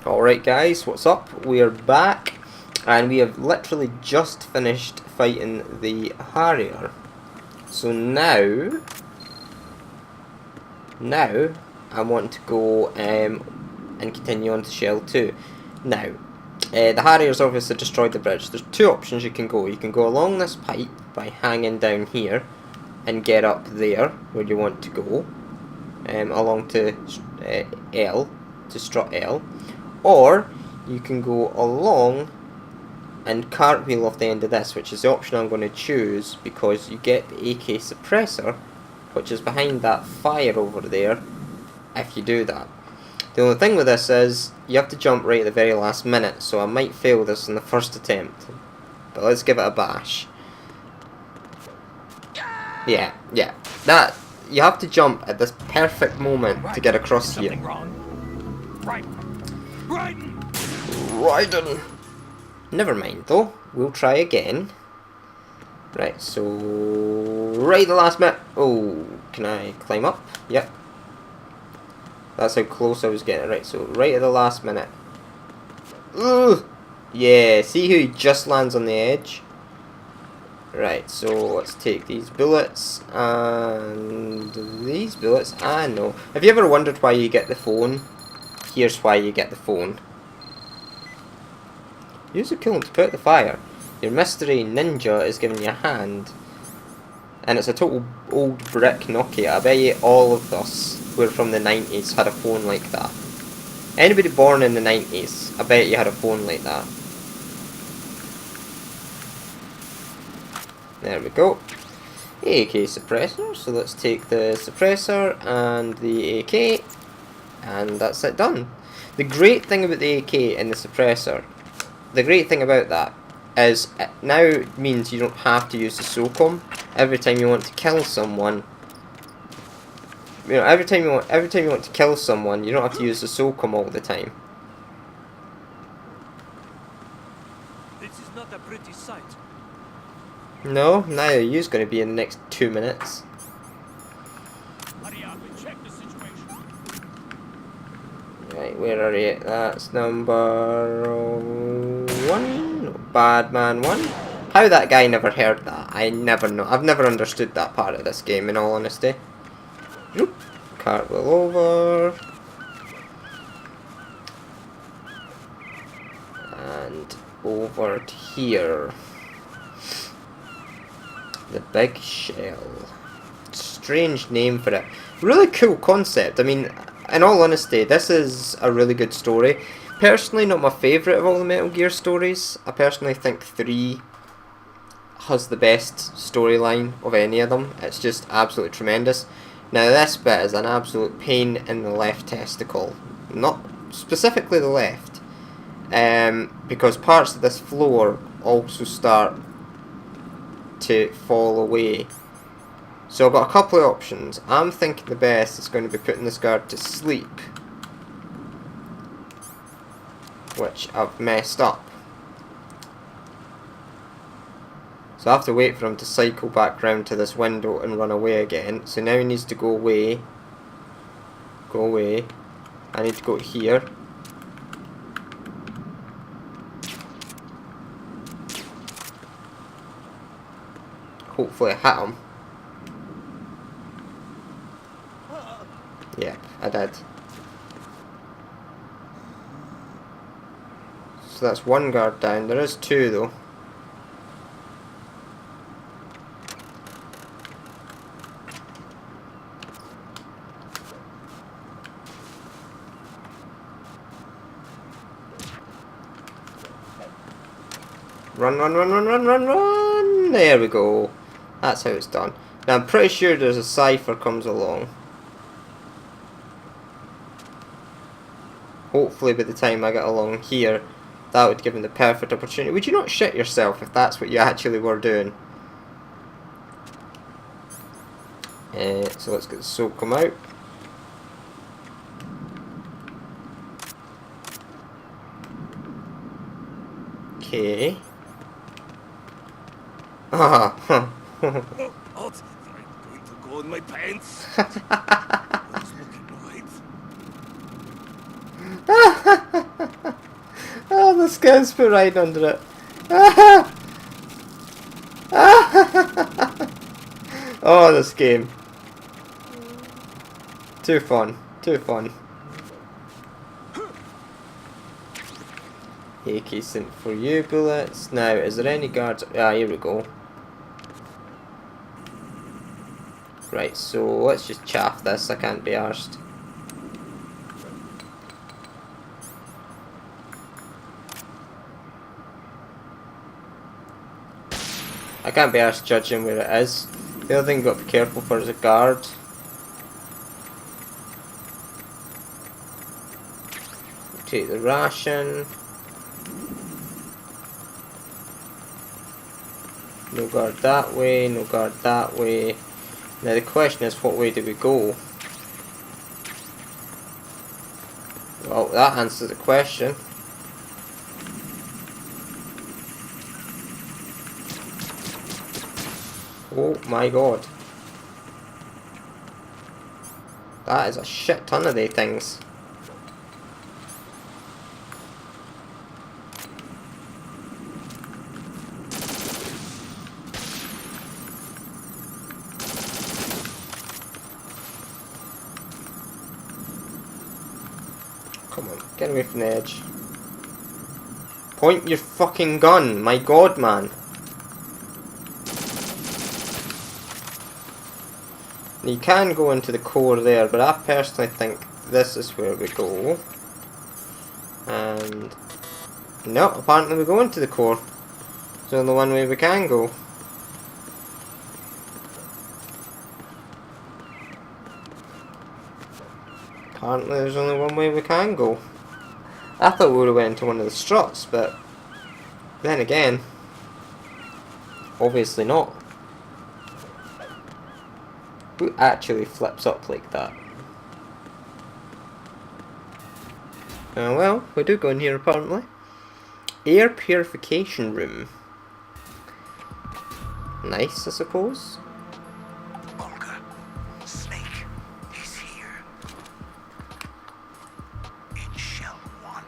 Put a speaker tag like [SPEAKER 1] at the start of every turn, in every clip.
[SPEAKER 1] Alright guys, what's up? We're back and we have literally just finished fighting the Harrier. So now I want to go and continue on to Shell 2. Now, the Harrier's obviously destroyed the bridge. There's two options you can go. You can go along this pipe by hanging down here and get up there where you want to go, along to L, to strut L. Or you can go along and cartwheel off the end of this, which is the option I'm going to choose because you get the AK suppressor, which is behind that fire over there, if you do that. The only thing with this is you have to jump right at the very last minute, so I might fail this in the first attempt. But let's give it a bash. Yeah. That you have to jump at this perfect moment to get across here. Raiden! Never mind though, we'll try again. Right, so right at the last minute. Oh, can I climb up? Yep. That's how close I was getting. Right, so right at the last minute. Ugh! Yeah, see who just lands on the edge? Right, so let's take these bullets and these bullets. Ah, no. Have you ever wondered why you get the phone? Here's why you get the phone. Use the coolant to put out the fire. Your mystery ninja is giving you a hand. And it's a total old brick Nokia. I bet you all of us who are from the 90s had a phone like that. Anybody born in the 90s, I bet you had a phone like that. There we go. AK suppressor. So let's take the suppressor and the AK. And that's it done. The great thing about the AK and the suppressor, the great thing about that is it now means you don't have to use the SOCOM every time you want to kill someone. You know, every time you want to kill someone, you don't have to use the SOCOM all the time.
[SPEAKER 2] This is not a pretty sight.
[SPEAKER 1] No, neither are you going to be in the next 2 minutes.
[SPEAKER 2] Hurry up and check the situation.
[SPEAKER 1] Right, where are you? That's number 1. Badman 1. How that guy never heard that, I never know. I've never understood that part of this game, in all honesty. Oop. Cartwheel over. And over to here. The Big Shell. Strange name for it. Really cool concept. I mean, in all honesty, this is a really good story. Personally, not my favourite of all the Metal Gear stories. I personally think 3 has the best storyline of any of them. It's just absolutely tremendous. Now this bit is an absolute pain in the left testicle. Not specifically the left. Because parts of this floor also start to fall away. So I've got a couple of options. I'm thinking the best is going to be putting this guard to sleep, which I've messed up. So I have to wait for him to cycle back round to this window and run away again. So now he needs to go away. Go away. I need to go here. Hopefully I hit him. Yep, I did. So that's one guard down. There is 2 though. Run. There we go. That's how it's done. Now I'm pretty sure there's a cipher comes along. Hopefully by the time I get along here, that would give him the perfect opportunity. Would you not shit yourself if that's what you actually were doing? So let's get the SOCOM out. Okay. Ah, huh.
[SPEAKER 2] Oh, I'm going to go in my pants. It's looking right.
[SPEAKER 1] the skins put right under it. Oh, this game. Too fun. Too fun. AK sent for you, bullets. Now, is there any guards? Ah, here we go. Right, so let's just chaff this. I can't be arsed. I can't be arsed judging where it is. The other thing you've got to be careful for is a guard. Take the ration. No guard that way, no guard that way. Now the question is, what way do we go? Well, that answers the question. Oh my god. That is a shit ton of they things. Come on, get away from the edge. Point your fucking gun, my god, man. You can go into the core there, but I personally think this is where we go. And no, apparently we go into the core. It's the only one way we can go. Apparently there's only one way we can go. I thought we would have went into one of the struts, but then again, obviously not. Who actually flips up like that? Well, we do go in here apparently. Air purification room. Nice, I suppose.
[SPEAKER 3] Olga, Snake is here. In Shell 1.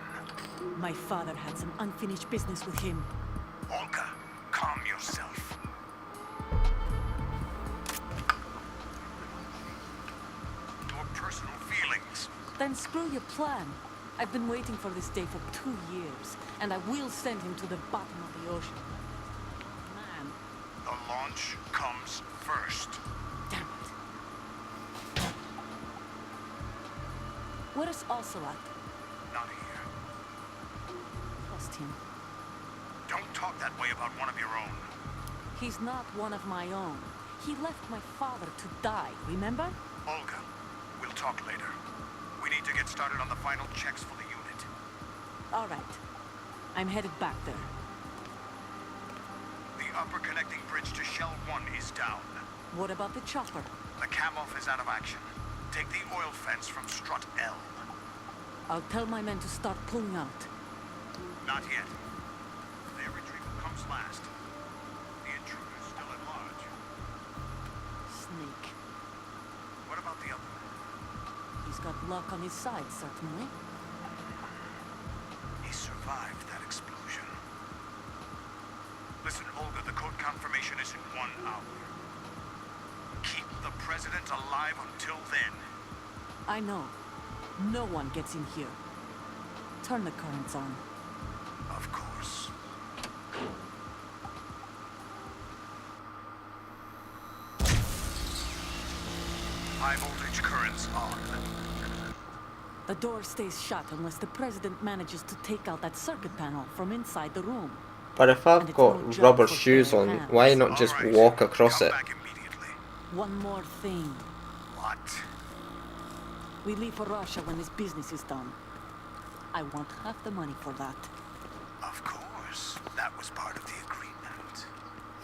[SPEAKER 4] My father had some unfinished business with him.
[SPEAKER 3] Olga, calm yourself. Your personal feelings.
[SPEAKER 4] Then screw your plan. I've been waiting for this day for 2 years, and I will send him to the bottom of the ocean. Man,
[SPEAKER 3] The launch comes first.
[SPEAKER 4] damn it. Where's Ocelot?
[SPEAKER 3] Not here.
[SPEAKER 4] Lost him.
[SPEAKER 3] Don't talk that way about one of your own.
[SPEAKER 4] He's not one of my own. He left my father to die, remember?
[SPEAKER 3] Olga, we'll talk later. We need to get started on the final checks for the unit.
[SPEAKER 4] All right. I'm headed back there.
[SPEAKER 3] The upper connecting bridge to Shell 1 is down.
[SPEAKER 4] What about the chopper?
[SPEAKER 3] The cam-off is out of action. Take the oil fence from strut L.
[SPEAKER 4] I'll tell my men to start pulling out.
[SPEAKER 3] Not yet. Their retrieval comes last. The intruder's still at large.
[SPEAKER 4] Snake.
[SPEAKER 3] What about the other?
[SPEAKER 4] He's got luck on his side, certainly.
[SPEAKER 3] He survived that explosion. Listen, Olga, the code confirmation is in 1 hour. Keep the president alive until then.
[SPEAKER 4] I know. No one gets in here. Turn the currents on.
[SPEAKER 3] Of course. High voltage currents on.
[SPEAKER 4] The door stays shut unless the president manages to take out that circuit panel from inside the room.
[SPEAKER 1] But if I've got rubber shoes on, why not just
[SPEAKER 3] All right.
[SPEAKER 1] walk across
[SPEAKER 3] Come
[SPEAKER 1] it?
[SPEAKER 3] back immediately.
[SPEAKER 4] One more thing.
[SPEAKER 3] What?
[SPEAKER 4] We leave for Russia when this business is done. I want half the money for that.
[SPEAKER 3] Of course. That was part of the agreement.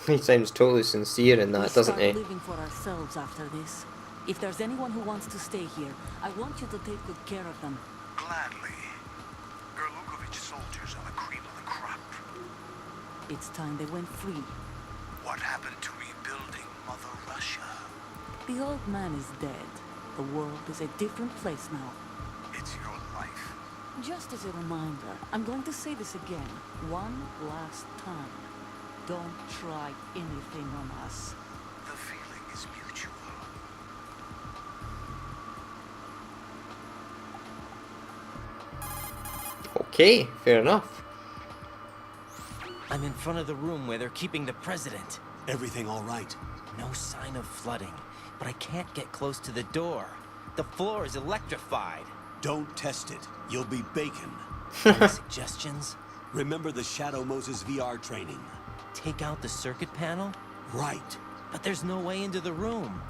[SPEAKER 1] He sounds totally sincere in that, doesn't
[SPEAKER 4] We
[SPEAKER 1] he?
[SPEAKER 4] start living for ourselves after this. If there's anyone who wants to stay here, I want you to take good care of them.
[SPEAKER 3] Gladly. Gerlukovich soldiers are the cream of the crop.
[SPEAKER 4] It's time they went free.
[SPEAKER 3] What happened to rebuilding Mother Russia?
[SPEAKER 4] The old man is dead. The world is a different place now.
[SPEAKER 3] It's your life.
[SPEAKER 4] Just as a reminder, I'm going to say this again, one last time. Don't try anything on us.
[SPEAKER 3] The feeling is mutual.
[SPEAKER 1] Okay, fair enough.
[SPEAKER 5] I'm in front of the room where they're keeping the president.
[SPEAKER 6] Everything all right?
[SPEAKER 5] No sign of flooding, but I can't get close to the door. The floor is electrified.
[SPEAKER 6] Don't test it. You'll be bacon.
[SPEAKER 5] Any suggestions?
[SPEAKER 6] Remember the Shadow Moses VR training?
[SPEAKER 5] Take out the circuit panel?
[SPEAKER 6] Right.
[SPEAKER 5] But there's no way into the room.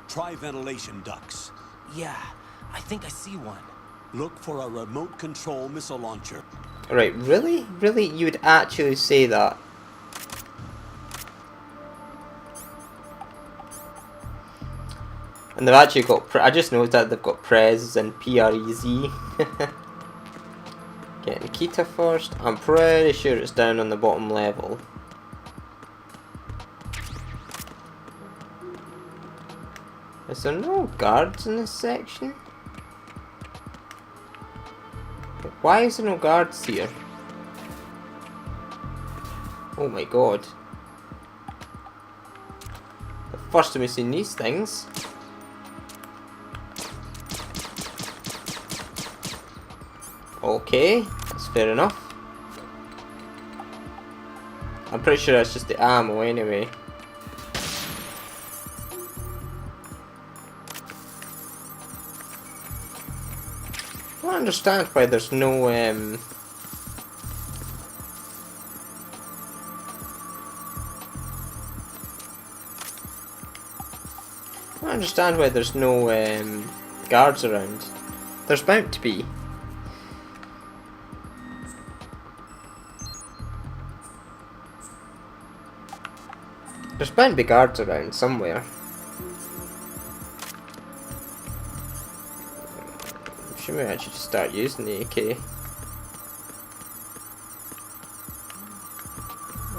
[SPEAKER 6] Try ventilation ducts.
[SPEAKER 5] Yeah, I think I see one.
[SPEAKER 6] Look for a remote control missile launcher.
[SPEAKER 1] Right, really? Really? You would actually say that? And they've actually got, I just noticed that they've got Prez and PREZ. Getting Kita first. I'm pretty sure it's down on the bottom level. Is there no guards in this section? Why is there no guards here? Oh my god. The first time we've seen these things. Okay, that's fair enough. I'm pretty sure that's just the ammo anyway. I don't understand why there's no I don't understand why there's no guards around. There's bound to be. There's bound to be guards around somewhere. Should we actually just start using the AK?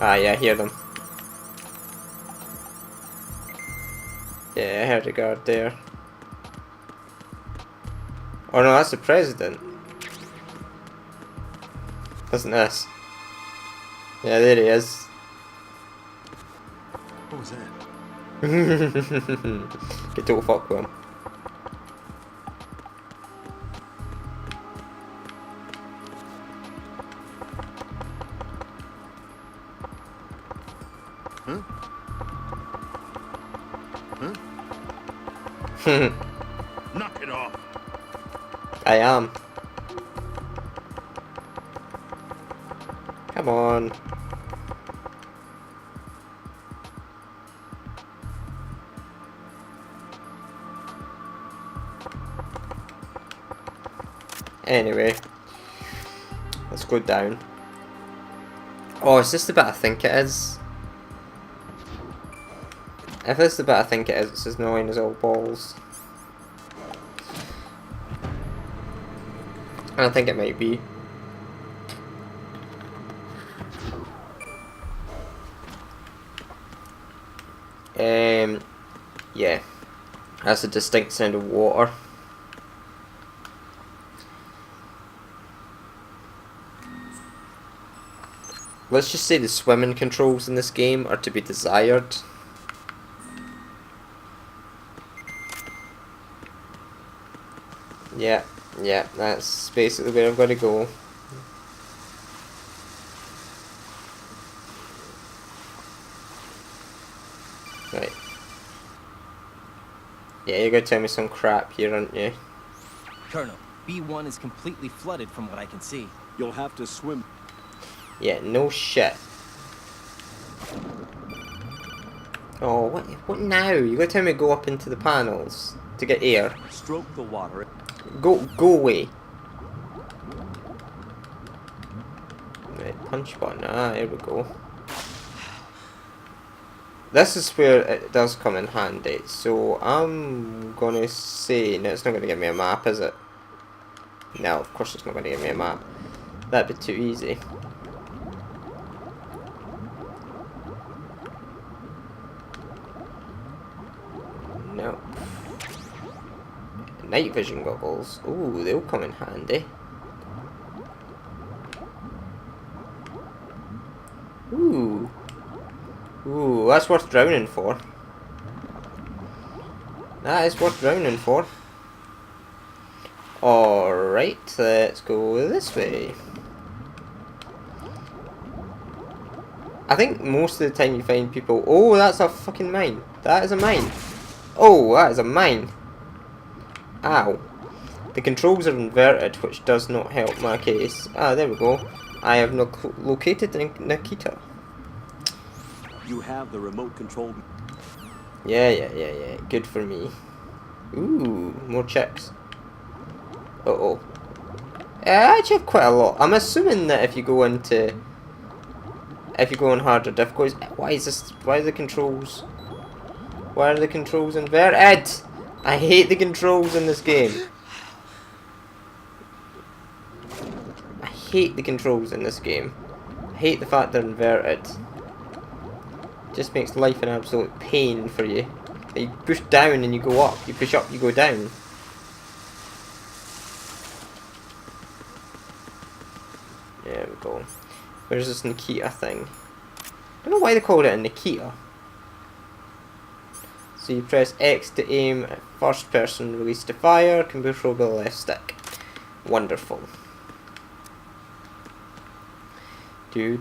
[SPEAKER 1] Ah, yeah, I hear them. Yeah, I heard a guard there. Oh no, that's the president. Listen to this. Yeah, there he is.
[SPEAKER 6] What was that?
[SPEAKER 1] Get to fuck with him.
[SPEAKER 2] Knock it off.
[SPEAKER 1] I am. Come on. Anyway, let's go down. Oh, is this the bit I think it is? If this is the bit I think it is, it's as annoying as all balls. I think it might be. Yeah. That's a distinct sound of water. Let's just say the swimming controls in this game are to be desired. Yeah, that's basically where I'm going to go. Right. Yeah, you're going to tell me some crap here, aren't you?
[SPEAKER 5] Colonel, B1 is completely flooded from what I can see.
[SPEAKER 6] You'll have to swim.
[SPEAKER 1] Yeah, no shit. Oh, what now? You're going to tell me to go up into the panels to get air?
[SPEAKER 6] Stroke the water.
[SPEAKER 1] Go away. Right, punch button. Ah, here we go. This is where it does come in handy. So I'm gonna say, no, it's not gonna give me a map, is it? No, of course it's not gonna give me a map. That'd be too easy. No. Night vision goggles. Ooh, they'll come in handy. Ooh. Ooh, that's worth drowning for. That is worth drowning for. Alright, let's go this way. I think most of the time you find people... Oh, that's a fucking mine. That is a mine. Oh, that is a mine. Ow. The controls are inverted, which does not help my case. Ah, there we go. I have located Nikita.
[SPEAKER 6] You have the remote control.
[SPEAKER 1] Yeah. Good for me. Ooh, more chicks. Uh-oh. I actually have quite a lot. I'm assuming that if you go on harder difficulties... Why are the controls... Why are the controls inverted? I hate the controls in this game. I hate the controls in this game. I hate the fact they're inverted. Just makes life an absolute pain for you. You push down and you go up. You push up, you go down. There we go. Where's this Nikita thing? I don't know why they called it a Nikita. So you press X to aim at first person, release to fire, can be controlled with the left stick. Wonderful. Do.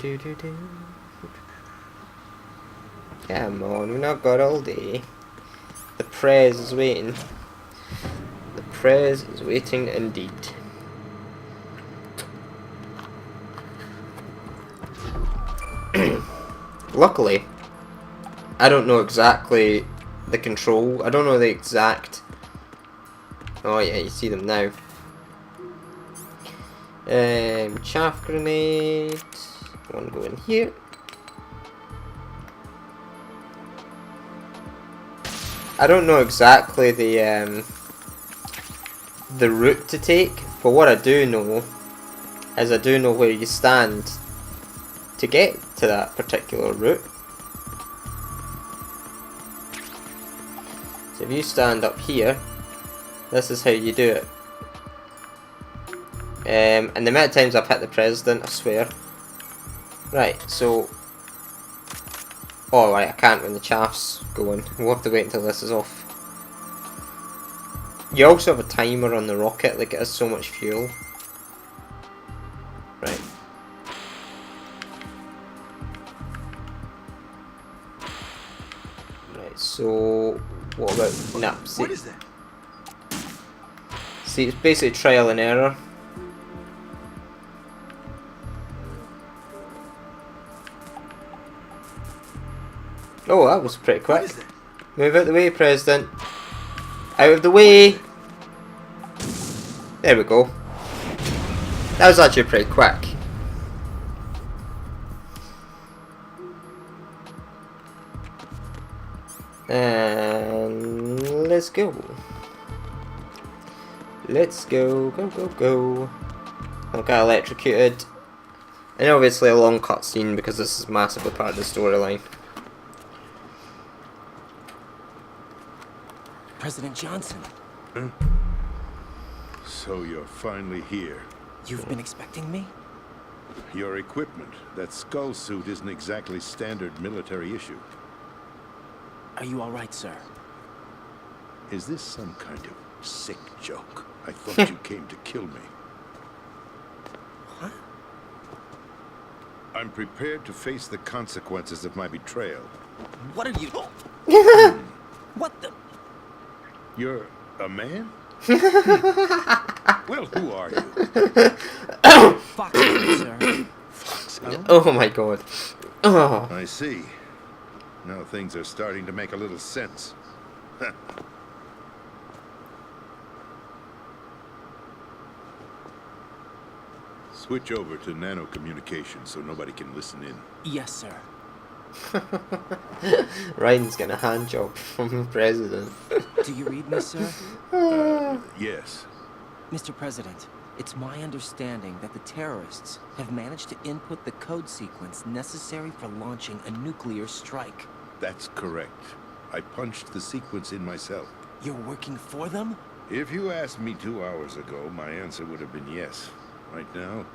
[SPEAKER 1] Come on, we've not got all day. The prez is waiting. The prez is waiting indeed. Luckily, I don't know exactly the control. I don't know the exact... Oh yeah, you see them now. Chaff grenade. One go in here. I don't know exactly the route to take, but what I do know is I do know where you stand to get to that particular route. So if you stand up here, this is how you do it. And the amount of times I've hit the president, I swear. Right, so... Oh right, I can't when the chaff's going. We'll have to wait until this is off. You also have a timer on the rocket, like it has so much fuel. Right. Right, so... What about... Nah, see.
[SPEAKER 6] What is that?
[SPEAKER 1] See, it's basically trial and error. Oh, that was pretty quick. Move out of the way, President. Out of the way! There we go. That was actually pretty quick. And let's go. Let's go, go. I got electrocuted. And obviously a long cutscene because this is massively part of the storyline.
[SPEAKER 5] President Johnson,
[SPEAKER 7] So you're finally here.
[SPEAKER 5] you've been expecting me?
[SPEAKER 7] Your equipment, that skull suit, isn't exactly standard military issue.
[SPEAKER 5] Are you all right, sir?
[SPEAKER 7] Is this some kind of sick joke? I thought you came to kill me.
[SPEAKER 5] What?
[SPEAKER 7] I'm prepared to face the consequences of my betrayal.
[SPEAKER 5] What are you... What the...
[SPEAKER 7] You're a man? Well, who are you?
[SPEAKER 5] Fox, sir?
[SPEAKER 7] Foxhound?
[SPEAKER 1] Oh my god. Oh.
[SPEAKER 7] I see. Now things are starting to make a little sense. Switch over to nano communication so nobody can listen in.
[SPEAKER 5] Yes, sir.
[SPEAKER 1] Ryan's getting a hand job from the president.
[SPEAKER 5] Do you read me, sir?
[SPEAKER 7] Yes.
[SPEAKER 5] Mr. President, it's my understanding that the terrorists have managed to input the code sequence necessary for launching a nuclear strike.
[SPEAKER 7] That's correct. I punched the sequence in myself.
[SPEAKER 5] You're working for them?
[SPEAKER 7] If you asked me 2 hours ago, my answer would have been yes. Right now,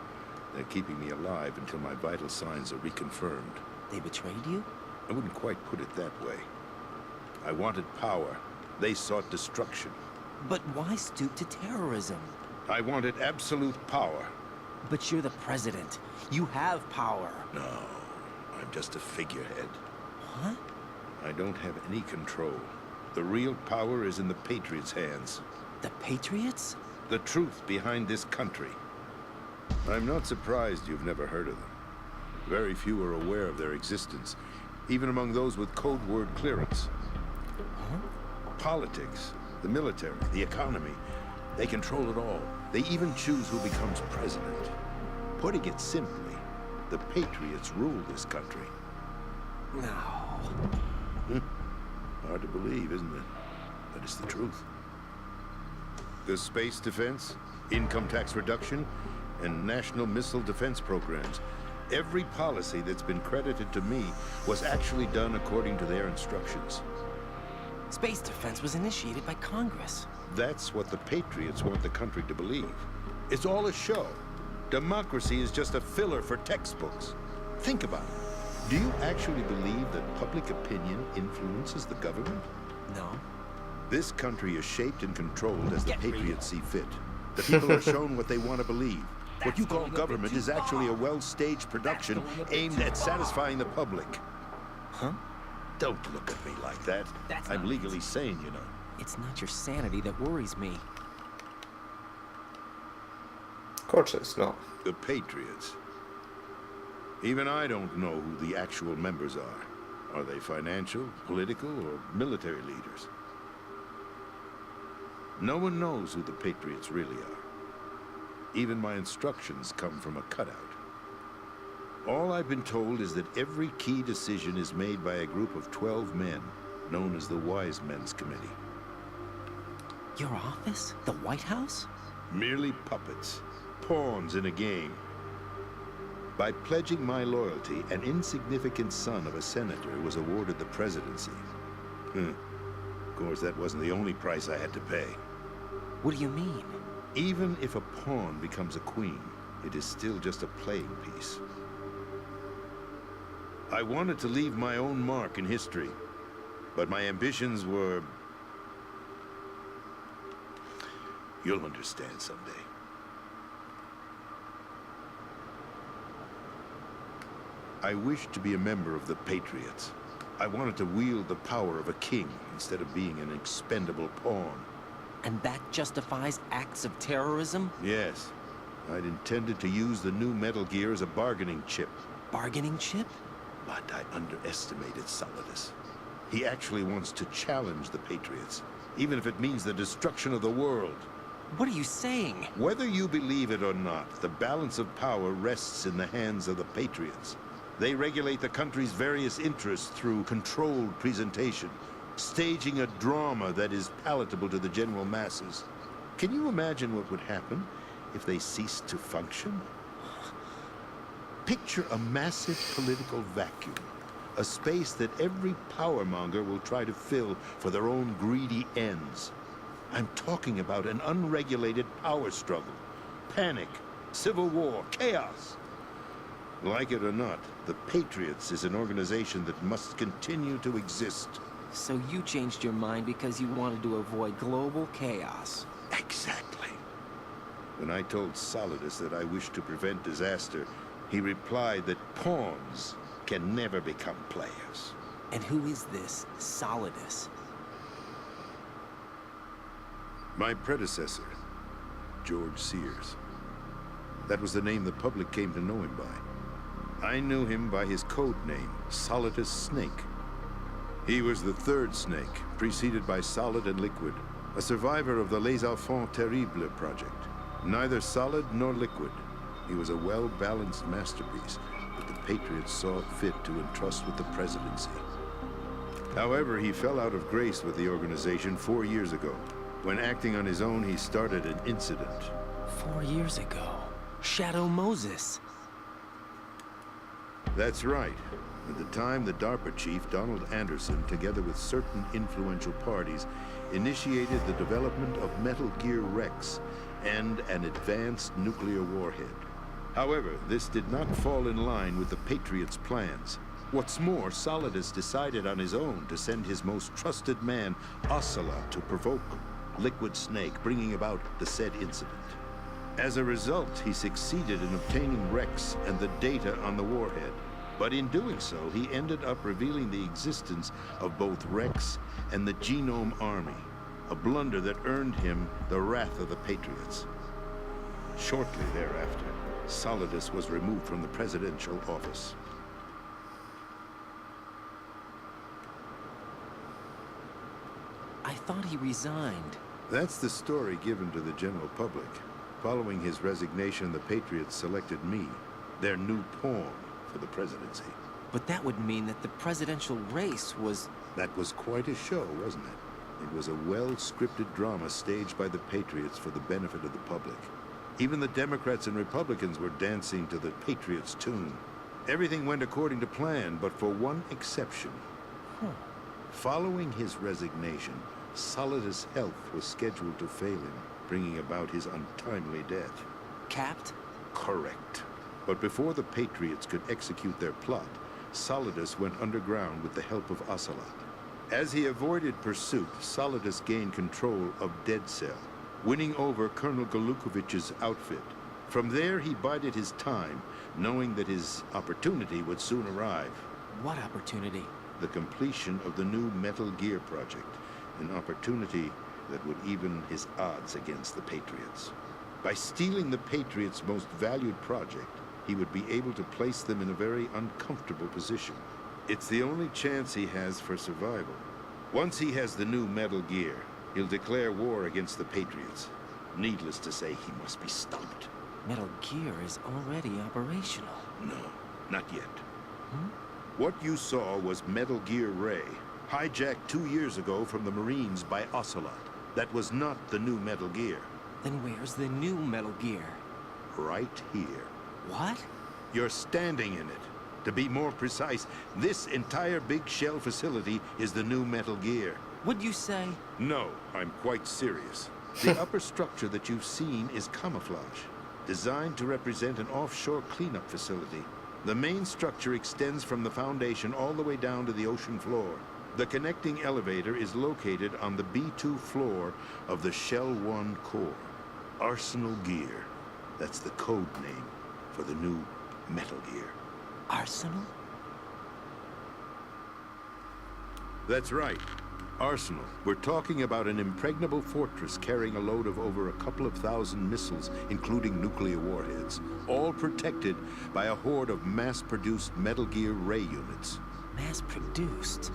[SPEAKER 7] they're keeping me alive until my vital signs are reconfirmed.
[SPEAKER 5] They betrayed you?
[SPEAKER 7] I wouldn't quite put it that way. I wanted power. They sought destruction.
[SPEAKER 5] But why stoop to terrorism?
[SPEAKER 7] I wanted absolute power.
[SPEAKER 5] But you're the president. You have power.
[SPEAKER 7] No, I'm just a figurehead.
[SPEAKER 5] What?
[SPEAKER 7] I don't have any control. The real power is in the Patriots' hands.
[SPEAKER 5] The Patriots?
[SPEAKER 7] The truth behind this country. I'm not surprised you've never heard of them. Very few are aware of their existence, even among those with code word clearance.
[SPEAKER 5] Huh?
[SPEAKER 7] Politics, the military, the economy, they control it all. They even choose who becomes president. Putting it simply, the Patriots rule this country.
[SPEAKER 5] No.
[SPEAKER 7] Hard to believe, isn't it? But it's the truth. The space defense, income tax reduction, and national missile defense programs. Every policy that's been credited to me was actually done according to their instructions.
[SPEAKER 5] Space defense was initiated by Congress.
[SPEAKER 7] That's what the Patriots want the country to believe. It's all a show. Democracy is just a filler for textbooks. Think about it. Do you actually believe that public opinion influences the government?
[SPEAKER 5] No.
[SPEAKER 7] This country is shaped and controlled as the
[SPEAKER 5] Get real.
[SPEAKER 7] Patriots see fit. The people are shown what they want to believe. What you call
[SPEAKER 5] going a bit
[SPEAKER 7] government
[SPEAKER 5] too
[SPEAKER 7] is actually a
[SPEAKER 5] far.
[SPEAKER 7] well-staged production
[SPEAKER 5] That's going a bit
[SPEAKER 7] aimed
[SPEAKER 5] too
[SPEAKER 7] at
[SPEAKER 5] far.
[SPEAKER 7] satisfying the public.
[SPEAKER 5] Huh?
[SPEAKER 7] Don't look at me like that.
[SPEAKER 5] That's
[SPEAKER 7] I'm
[SPEAKER 5] not
[SPEAKER 7] legally
[SPEAKER 5] it.
[SPEAKER 7] sane, you know.
[SPEAKER 5] It's not your sanity that worries me.
[SPEAKER 1] Of course it's not.
[SPEAKER 7] The Patriots. Even I don't know who the actual members are. Are they financial, political, or military leaders? No one knows who the Patriots really are. Even my instructions come from a cutout. All I've been told is that every key decision is made by a group of 12 men, known as the Wise Men's Committee.
[SPEAKER 5] Your office? The White House?
[SPEAKER 7] Merely puppets, pawns in a game. By pledging my loyalty, an insignificant son of a senator was awarded the presidency. Of course, that wasn't the only price I had to pay.
[SPEAKER 5] What do you mean?
[SPEAKER 7] Even if a pawn becomes a queen, it is still just a playing piece. I wanted to leave my own mark in history, but my ambitions were... You'll understand someday. I wished to be a member of the Patriots. I wanted to wield the power of a king instead of being an expendable pawn.
[SPEAKER 5] And that justifies acts of terrorism?
[SPEAKER 7] Yes, I'd intended to use the new Metal Gear as a bargaining chip.
[SPEAKER 5] Bargaining chip?
[SPEAKER 7] But I underestimated Solidus. He actually wants to challenge the Patriots, even if it means the destruction of the world.
[SPEAKER 5] What are you saying?
[SPEAKER 7] Whether you believe it or not, the balance of power rests in the hands of the Patriots. They regulate the country's various interests through controlled presentation, staging a drama that is palatable to the general masses. Can you imagine what would happen if they ceased to function? Picture a massive political vacuum, a space that every powermonger will try to fill for their own greedy ends. I'm talking about an unregulated power struggle, panic, civil war, chaos. Like it or not, the Patriots is an organization that must continue to exist.
[SPEAKER 5] So you changed your mind because you wanted to avoid global chaos.
[SPEAKER 7] Exactly. When I told Solidus that I wished to prevent disaster, he replied that pawns can never become players.
[SPEAKER 5] And who is this Solidus?
[SPEAKER 7] My predecessor, George Sears. That was the name the public came to know him by. I knew him by his code name, Solidus Snake. He was the third snake, preceded by Solid and Liquid, a survivor of the Les Enfants Terribles project. Neither solid nor liquid. He was a well-balanced masterpiece that the Patriots saw fit to entrust with the presidency. However, he fell out of grace with the organization 4 years ago. When acting on his own, he started an incident.
[SPEAKER 5] 4 years ago. Shadow Moses.
[SPEAKER 7] That's right. At the time, the DARPA chief, Donald Anderson, together with certain influential parties, initiated the development of Metal Gear Rex and an advanced nuclear warhead. However, this did not fall in line with the Patriots' plans. What's more, Solidus decided on his own to send his most trusted man, Ocelot, to provoke Liquid Snake, bringing about the said incident. As a result, he succeeded in obtaining Rex and the data on the warhead. But in doing so, he ended up revealing the existence of both Rex and the Genome Army, a blunder that earned him the wrath of the Patriots. Shortly thereafter, Solidus was removed from the presidential office.
[SPEAKER 5] I thought he resigned.
[SPEAKER 7] That's the story given to the general public. Following his resignation, the Patriots selected me, their new pawn, for the presidency.
[SPEAKER 5] But that would mean that the presidential race was...
[SPEAKER 7] That was quite a show, wasn't it? It was a well-scripted drama staged by the Patriots for the benefit of the public. Even the Democrats and Republicans were dancing to the Patriots' tune. Everything went according to plan, but for one exception. Following his resignation, Solidus' health was scheduled to fail him, bringing about his untimely death.
[SPEAKER 5] Capped?
[SPEAKER 7] Correct. But before the Patriots could execute their plot, Solidus went underground with the help of Ocelot. As he avoided pursuit, Solidus gained control of Dead Cell, winning over Colonel Galukovich's outfit. From there, he bided his time, knowing that his opportunity would soon arrive.
[SPEAKER 5] What opportunity?
[SPEAKER 7] The completion of the new Metal Gear project, an opportunity that would even his odds against the Patriots. By stealing the Patriots' most valued project, he would be able to place them in a very uncomfortable position. It's the only chance he has for survival. Once he has the new Metal Gear, he'll declare war against the Patriots. Needless to say, he must be stopped.
[SPEAKER 5] Metal Gear is already operational.
[SPEAKER 7] No, not yet. What you saw was Metal Gear Ray, hijacked 2 years ago from the Marines by Ocelot. That was not the new Metal Gear.
[SPEAKER 5] Then where's the new Metal Gear?
[SPEAKER 7] Right here.
[SPEAKER 5] What?
[SPEAKER 7] You're standing in it. To be more precise, this entire big shell facility is the new Metal Gear.
[SPEAKER 5] What'd you say?
[SPEAKER 7] No, I'm quite serious. The upper structure that you've seen is camouflage, designed to represent an offshore cleanup facility. The main structure extends from the foundation all the way down to the ocean floor. The connecting elevator is located on the B2 floor of the Shell 1 core. Arsenal Gear. That's the code name for the new Metal Gear.
[SPEAKER 5] Arsenal?
[SPEAKER 7] That's right. Arsenal. We're talking about an impregnable fortress carrying a load of over a couple of thousand missiles, including nuclear warheads, all protected by a horde of mass-produced Metal Gear Ray units.
[SPEAKER 5] Mass-produced?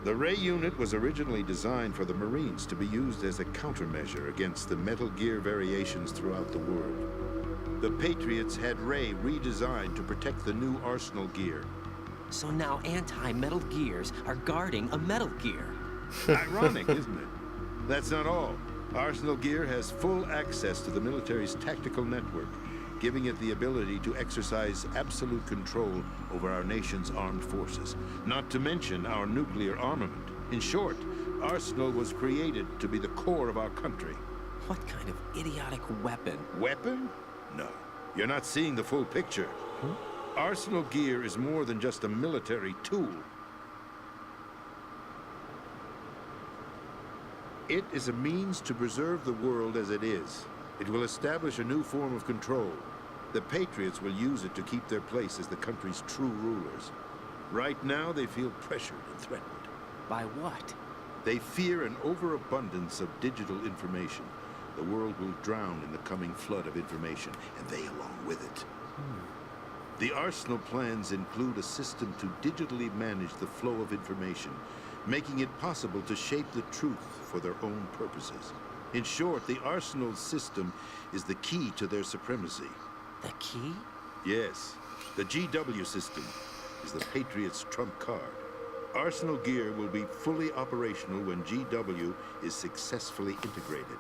[SPEAKER 7] The Ray unit was originally designed for the Marines to be used as a countermeasure against the Metal Gear variations throughout the world. The Patriots had Ray redesigned to protect the new Arsenal Gear.
[SPEAKER 5] So now anti-Metal Gears are guarding a Metal Gear.
[SPEAKER 7] Ironic, isn't it? That's not all. Arsenal Gear has full access to the military's tactical network, giving it the ability to exercise absolute control over our nation's armed forces, not to mention our nuclear armament. In short, Arsenal was created to be the core of our country.
[SPEAKER 5] What kind of idiotic weapon?
[SPEAKER 7] Weapon? No. You're not seeing the full picture. Arsenal Gear is more than just a military tool. It is a means to preserve the world as it is. It will establish a new form of control. The Patriots will use it to keep their place as the country's true rulers. Right now, they feel pressured and threatened.
[SPEAKER 5] By what?
[SPEAKER 7] They fear an overabundance of digital information. The world will drown in the coming flood of information, and they along with it. The Arsenal plans include a system to digitally manage the flow of information, making it possible to shape the truth for their own purposes. In short, the Arsenal system is the key to their supremacy.
[SPEAKER 5] The key?
[SPEAKER 7] Yes, the GW system is the Patriots' trump card. Arsenal Gear will be fully operational when GW is successfully integrated.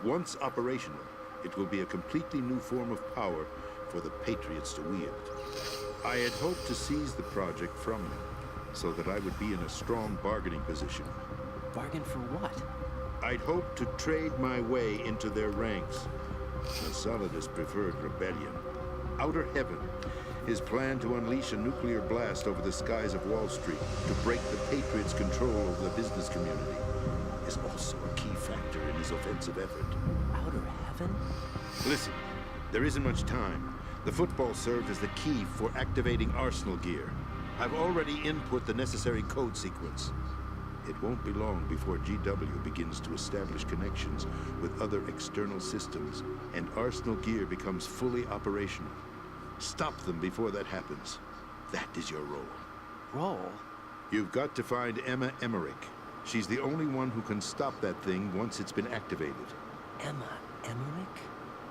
[SPEAKER 7] Once operational, it will be a completely new form of power for the Patriots to wield. I had hoped to seize the project from them, so that I would be in a strong bargaining position.
[SPEAKER 5] Bargain for what?
[SPEAKER 7] I'd hoped to trade my way into their ranks. Solidus preferred rebellion. Outer Heaven, his plan to unleash a nuclear blast over the skies of Wall Street to break the Patriots' control over the business community, is also a key factor in his offensive effort.
[SPEAKER 5] Outer Heaven?
[SPEAKER 7] Listen, there isn't much time. The football served as the key for activating Arsenal gear. I've already input the necessary code sequence. It won't be long before GW begins to establish connections with other external systems, and Arsenal gear becomes fully operational. Stop them before that happens. That is your role.
[SPEAKER 5] Roll?
[SPEAKER 7] You've got to find Emma Emmerich. She's the only one who can stop that thing once it's been activated.
[SPEAKER 5] Emma Emmerich?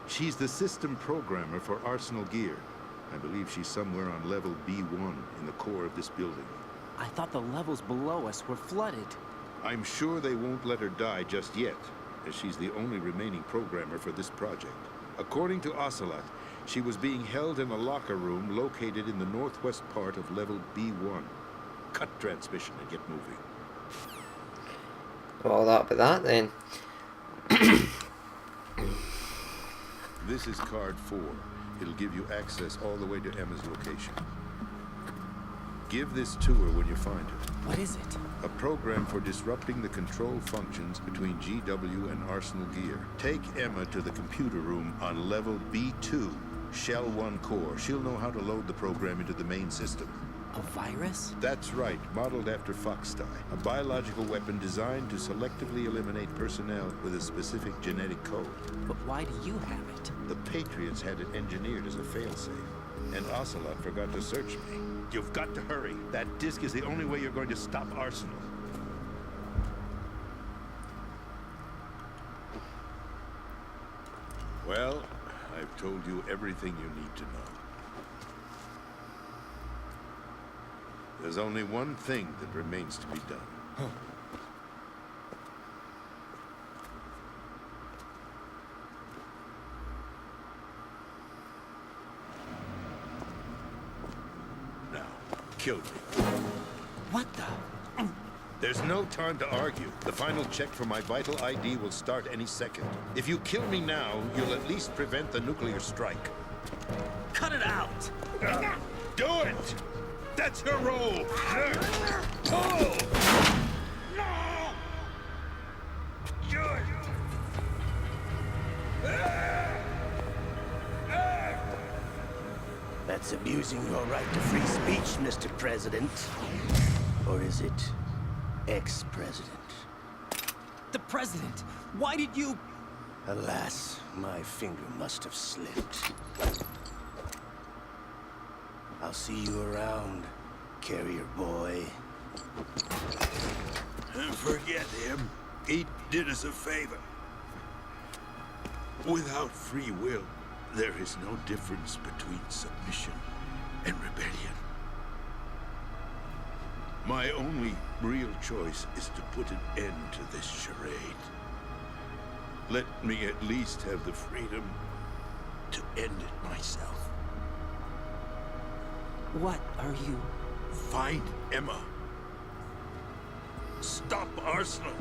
[SPEAKER 7] She's the system programmer for Arsenal gear. I believe she's somewhere on level B1 in the core of this building.
[SPEAKER 5] I thought the levels below us were flooded.
[SPEAKER 7] I'm sure they won't let her die just yet, as she's the only remaining programmer for this project. According to Ocelot, she was being held in a locker room located in the northwest part of level B1. Cut transmission and get moving.
[SPEAKER 1] Well, that'll be that then.
[SPEAKER 7] This is card 4. It'll give you access all the way to Emma's location. Give this to her when you find her.
[SPEAKER 5] What is it?
[SPEAKER 7] A program for disrupting the control functions between GW and Arsenal gear. Take Emma to the computer room on level B2, Shell 1 core. She'll know how to load the program into the main system.
[SPEAKER 5] A virus?
[SPEAKER 7] That's right, modeled after Foxdie, a biological weapon designed to selectively eliminate personnel with a specific genetic code.
[SPEAKER 5] But why do you have it?
[SPEAKER 7] The Patriots had it engineered as a failsafe, and Ocelot forgot to search me. You've got to hurry. That disk is the only way you're going to stop Arsenal. Well, I've told you everything you need to know. There's only one thing that remains to be done. Now, kill me.
[SPEAKER 5] What the?
[SPEAKER 7] There's no time to argue. The final check for my vital ID will start any second. If you kill me now, you'll at least prevent the nuclear strike.
[SPEAKER 5] Cut it out!
[SPEAKER 7] Do it! That's your role! Pull! No! Good!
[SPEAKER 8] That's abusing your right to free speech, Mr. President. Or is it ex-president?
[SPEAKER 5] The president! Why did you...
[SPEAKER 8] Alas, my finger must have slipped. I'll see you around, carrier boy.
[SPEAKER 7] Forget him. He did us a favor. Without free will, there is no difference between submission and rebellion. My only real choice is to put an end to this charade. Let me at least have the freedom to end it myself.
[SPEAKER 5] What are you...
[SPEAKER 7] Find Emma. Stop Arsenal.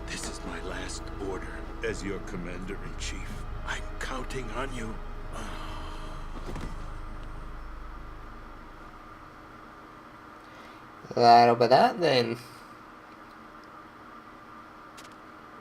[SPEAKER 7] This is my last order as your commander-in-chief. I'm counting on you.
[SPEAKER 1] That'll be that then.